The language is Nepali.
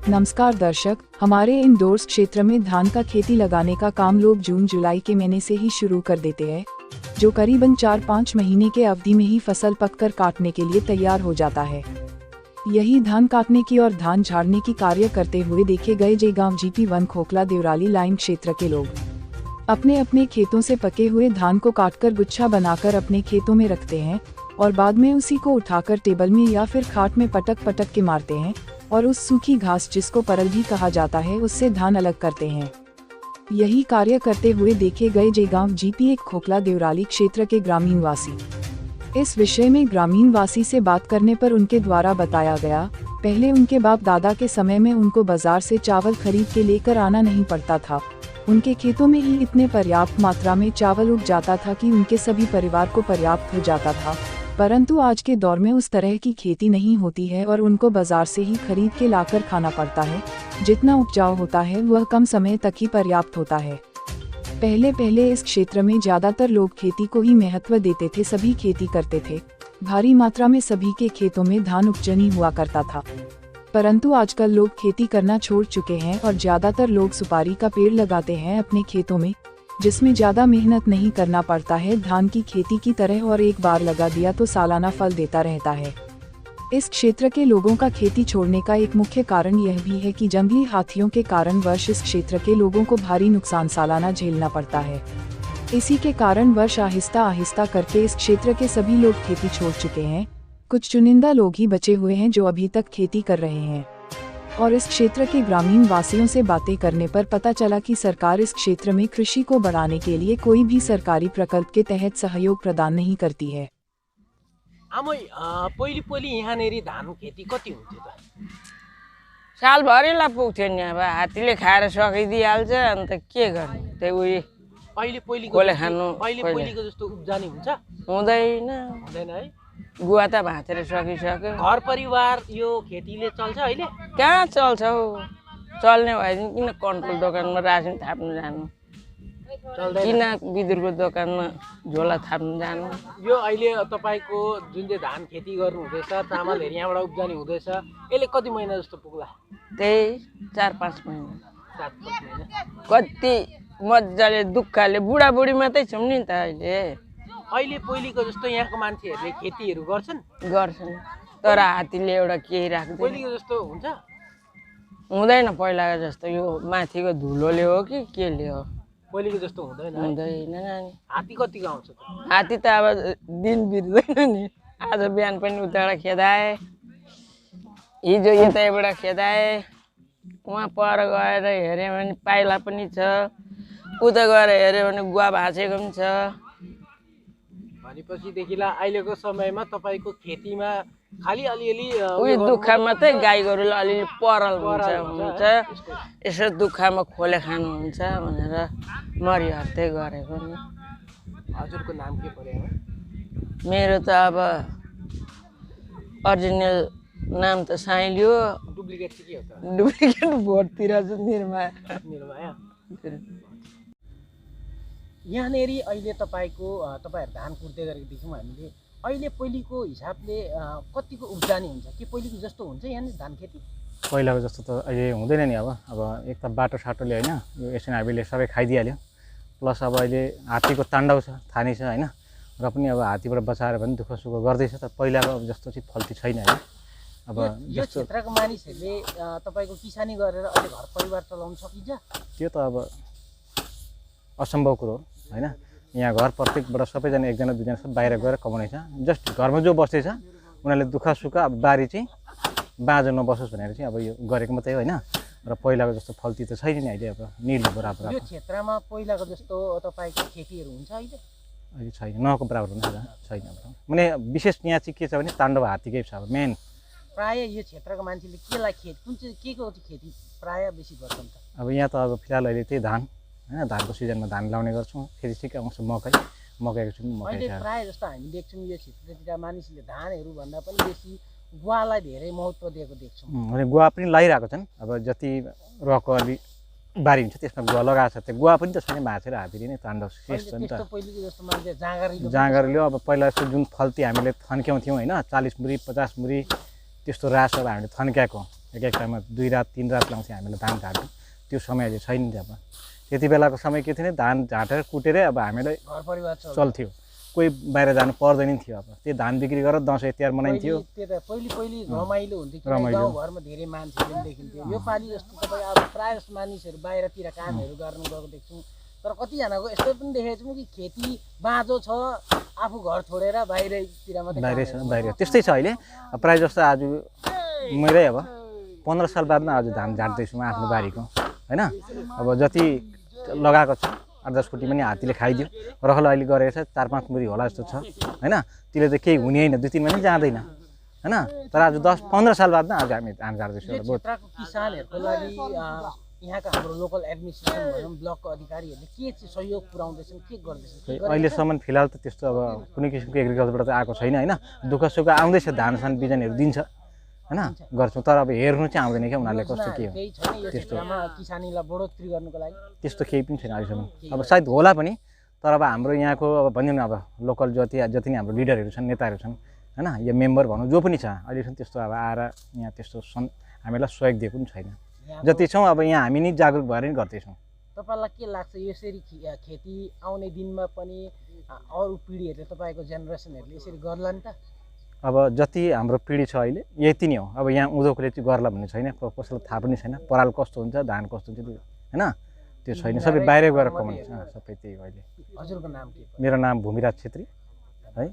नमस्कार दर्शक, हमारे इंडोर्स क्षेत्र में धान का खेती लगाने का काम लोग जून जुलाई के महीने से ही शुरू कर देते हैं, जो करीबन 4-5 महीने के अवधि में ही फसल पककर काटने के लिए तैयार हो जाता है। यही धान काटने की और धान झाड़ने की कार्य करते हुए देखे गए जयगांव GP1 खोखला देवराली लाइन क्षेत्र के लोग अपने अपने खेतों से पके हुए धान को काटकर गुच्छा बनाकर अपने खेतों में रखते हैं और बाद में उसी को उठाकर टेबल में या फिर खाट में पटक पटक के मारते हैं और उस सूखी घास जिसको परल भी कहा जाता है उससे धान अलग करते हैं। यही कार्य करते हुए देखे गए जयगांव GP1 खोखला देवराली क्षेत्र के ग्रामीण वासी। इस विषय में ग्रामीण वासी से बात करने पर उनके द्वारा बताया गया, पहले उनके बाप दादा के समय में उनको बाजार से चावल खरीद के लेकर आना नहीं पड़ता था। उनके खेतों में ही इतने पर्याप्त मात्रा में चावल उग जाता था कि उनके सभी परिवार को पर्याप्त हो जाता था। परंतु आज के दौर में उस तरह की खेती नहीं होती है और उनको बाजार से ही खरीद के लाकर खाना पड़ता है। जितना उपजाऊ होता है वह कम समय तक ही पर्याप्त होता है। पहले इस क्षेत्र में ज्यादातर लोग खेती को ही महत्व देते थे, सभी खेती करते थे। भारी मात्रा में सभी के खेतों में धान उपजनी हुआ करता था। परंतु आजकल लोग खेती करना छोड़ चुके हैं और ज्यादातर लोग सुपारी का पेड़ लगाते हैं अपने खेतों में, जिसमें ज्यादा मेहनत नहीं करना पड़ता है धान की खेती की तरह, और एक बार लगा दिया तो सालाना फल देता रहता है। इस क्षेत्र के लोगों का खेती छोड़ने का एक मुख्य कारण यह भी है कि जंगली हाथियों के कारण वर्ष इस क्षेत्र के लोगों को भारी नुकसान सालाना झेलना पड़ता है। इसी के कारण वर्ष आहिस्ता आहिस्ता करके इस क्षेत्र के सभी लोग खेती छोड़ चुके हैं। कुछ चुनिंदा लोग ही बचे हुए हैं जो अभी तक खेती कर रहे हैं। और इस क्षेत्र के ग्रामीण वासियों से बातें करने पर पता चला कि सरकार इस क्षेत्र में कृषि को बढ़ाने के लिए कोई भी सरकारी प्रकल्प के तहत सहयोग प्रदान नहीं करती है। पहिली यहाँनेरि धान खेती कति हुन्थ्यो त? सालभरिलाई पुग्थ्यो नि। अब हात्तीले खाएर सकिदिइहाल्छ, अन्त के गर्ने, त्यही उही पहिलेको जस्तो उब्जनी हुन्छ? हुँदैन है। गुवा त भाँचेर सकिसक्यो। घर परिवार यो खेतीले चल्छ अहिले? कहाँ चल्छ हौ, चल्ने भएदेखि किन कन्ट्रोल दोकानमा रासिन थाप्नु जानु, किन बिजुरको दोकानमा झोला थाप्नु जानु। यो अहिले तपाईँको जुन चाहिँ धान खेती गर्नु हुँदैछ, चामलहरू यहाँबाट उब्जनी हुँदैछ, यसले कति महिना जस्तो पुग्ला? त्यही 4-5 महिना। 4-5 महिना। कति मजाले दुःखले बुढाबुढी मात्रै छौँ नि त अहिले। अहिले पहिलेको जस्तो यहाँको मान्छेहरूले खेतीहरू गर्छन्? तर हात्तीले एउटा केही राख्दैन। पहिलेको जस्तो हुन्छ? हुँदैन पहिलाको जस्तो। यो माथिको धुलोले हो कि केले हो, पहिलेको जस्तो हुँदैन नानी। हात्ती कतिको आउँछ त? हात्ती त अब दिन बिर्दैन नि। आज बिहान पनि उताबाट खेदाए, हिजो यतैबाट खेदाए, उहाँ पर गएर हेऱ्यो भने पाइला पनि छ, उता गएर हेऱ्यो भने गुवा भाँचेको पनि छ। भनेपछिदेखिलाई अहिलेको समयमा तपाईँको खेतीमा खालि अलिअलि उयो दुःख मात्रै, गाई गोरुले अलिअलि परल हुन्छ, यसो दुःखमा खोले खानुहुन्छ भनेर मरिहत्तै गरेको नि। हजुरको नाम के पर्यो? मेरो त अब ओरिजिनल नाम त साइली हो, डुप्लिकेट चाहिँ के हो त? डुप्लिकेट भोटतिर चाहिँ निर्माया। यहाँनेरि अहिले तपाईँहरू धान कुट्दै गरेको देख्यौँ हामीले। अहिले पहिलेको हिसाबले कतिको उब्जनी हुन्छ? के पहिलेको जस्तो हुन्छ यहाँनिर धान खेती? पहिलाको जस्तो त अहिले हुँदैन नि। अब एक त बाटो साटोले होइन, यो एसएन हाइवेले सबै खाइदिइहाल्यो, प्लस अब अहिले हात्तीको ताण्डव छ, थानी छ होइन, र पनि अब हात्तीबाट बचाएर पनि दुःख सुख गर्दैछ। त पहिलाको जस्तो चाहिँ फल्ती छैन होइन। अब यो क्षेत्रको मानिसहरूले तपाईँको किसानी गरेर अहिले घर परिवार चलाउन सकिन्छ? त्यो त अब असम्भव कुरो हो होइन। यहाँ घर प्रत्येकबाट सबैजना एकजना दुईजना सब बाहिर गएर कमाउने छ। जस्ट घरमा जो बस्दैछ उनीहरूले दुःख सुख अब बारी चाहिँ बाँझो नबसोस् भनेर चाहिँ अब यो गरेको मात्रै होइन। र पहिलाको जस्तो फल्ती त छैन नि अहिले। अब निर्लो बराबर यो क्षेत्रमा पहिलाको जस्तो तपाईँको खेतीहरू हुन्छ अहिले? अहिले छैन, नको बराबर हुन्छ, छैन। माने विशेष यहाँ चाहिँ के छ भने ताण्डव हात्तीकै छ। अब मेन प्राय यो क्षेत्रको मान्छेले केलाई कुन चाहिँ के को खेती प्राय बेसी गर्छन् त? अब यहाँ त अब फिलहाल अहिले त्यही धान होइन, धानको सिजनमा धान लाउने गर्छौँ, फेरि ठिकै आउँछ मकैको चाहिँ मकै। अहिले प्राय जस्तो हामी देख्छौँ यो क्षेत्रतिर मानिसले धानहरू भन्दा पनि बेसी गुवालाई धेरै महत्त्व दिएको देख्छौँ। अनि गुवा पनि लगाइरहेको छन्। अब जति रकको अलि बारी हुन्छ त्यसमा गुवा लगाएको छ, त्यो गुवा पनि त छैन, भाँचेर हात्तीले नै ताण्डव शेष छ नि त। जाँगरले अब पहिला यस्तो जुन फल्ती हामीले थन्क्याउँथ्यौँ होइन, 40 मुरी 50 मुरी त्यस्तो रास अब हामीले थन्क्याएको एक टाइममा 2 रात 3 रात लाउँछ हामीले धान झार्नु। त्यो समय अहिले छैन नि अब। त्यति बेलाको समय के थियो भने धान झाटेर कुटेरै अब हामीलाई घर परिवार चल्थ्यो, कोही बाहिर जानु पर्दैन थियो। अब त्यो धान बिक्री गरेर दसैँ तिहार मनाइन्थ्यो। पहिले रमाइलो हुन्थ्यो कि गाउँघरमा धेरै मान्छेहरू देखिन्थ्यो। यो पालि जस्तो तपाईँ अब प्रायः जस्तो मानिसहरू बाहिरतिर कामहरू गर्नु गएको देख्छौँ। तर कतिजनाको यस्तो पनि देखेको छौँ कि खेती बाँझो छ, आफू घर छोडेर बाहिरतिर मात्रै बाहिर त्यस्तै छ अहिले। प्रायः जस्तो आज मैले अब 15 साल बादमा आज धान झार्दैछु म आफ्नो बारीको होइन। अब जति लगाएको छ 8-10 कुटी पनि हात्तीले खाइदियो। रहल अहिले गरेको छ 4-5 मुरी होला जस्तो छ होइन। त्यसले त केही हुने होइन, 2-3 महिना जाँदैन होइन। तर आज 10-15 साल बादमा आज हामी धान झार्दैछौँ। यो क्षेत्रको किसानहरूको लागि यहाँका हाम्रो लोकल एडमिनिस्ट्रेसन भनौँ ब्लकको अधिकारीहरूले के चाहिँ सहयोग पुर्याउँदैछन्, के गर्दैछन्? अहिलेसम्म फिलहाल त त्यस्तो अब कुनै किसिमको एग्रिकल्चरबाट त आएको छैन होइन। दुःख सुख आउँदैछ, धान सान बिजनहरू दिन्छ होइन, गर्छौँ। तर अब हेर्नु चाहिँ आउँदैन क्या उनीहरूले कस्तो के हो त्यस्तो किसानीलाई बढोत्तरी गर्नुको लागि त्यस्तो केही पनि छैन अहिलेसम्म। अब सायद होला पनि, तर अब हाम्रो यहाँको अब भनिदिउँ न अब लोकल जति नै हाम्रो लिडरहरू छन्, नेताहरू छन् होइन, या मेम्बर भनौँ जो पनि छ, अहिलेसम्म त्यस्तो अब आएर यहाँ त्यस्तो हामीलाई सहयोग दिएको पनि छैन। जति छौँ अब यहाँ हामी नै जागरुक भएर नि गर्दैछौँ। तपाईँलाई के लाग्छ यसरी खेती आउने दिनमा पनि अरू पिँढीहरूले तपाईँको जेनेरेसनहरूले यसरी गर्ला नि त? अब जति हाम्रो पिँढी छ अहिले यति नै हो। अब यहाँ उँधोकोले चाहिँ गर्ला भन्ने छैन, कसैलाई थाहा पनि छैन पराल कस्तो हुन्छ, धान कस्तो हुन्छ होइन, त्यो छैन। सबै बाहिर गएर कमाउँछ सबै त्यही हो अहिले। हजुरको नाम के? मेरो नाम भूमिराज छेत्री है।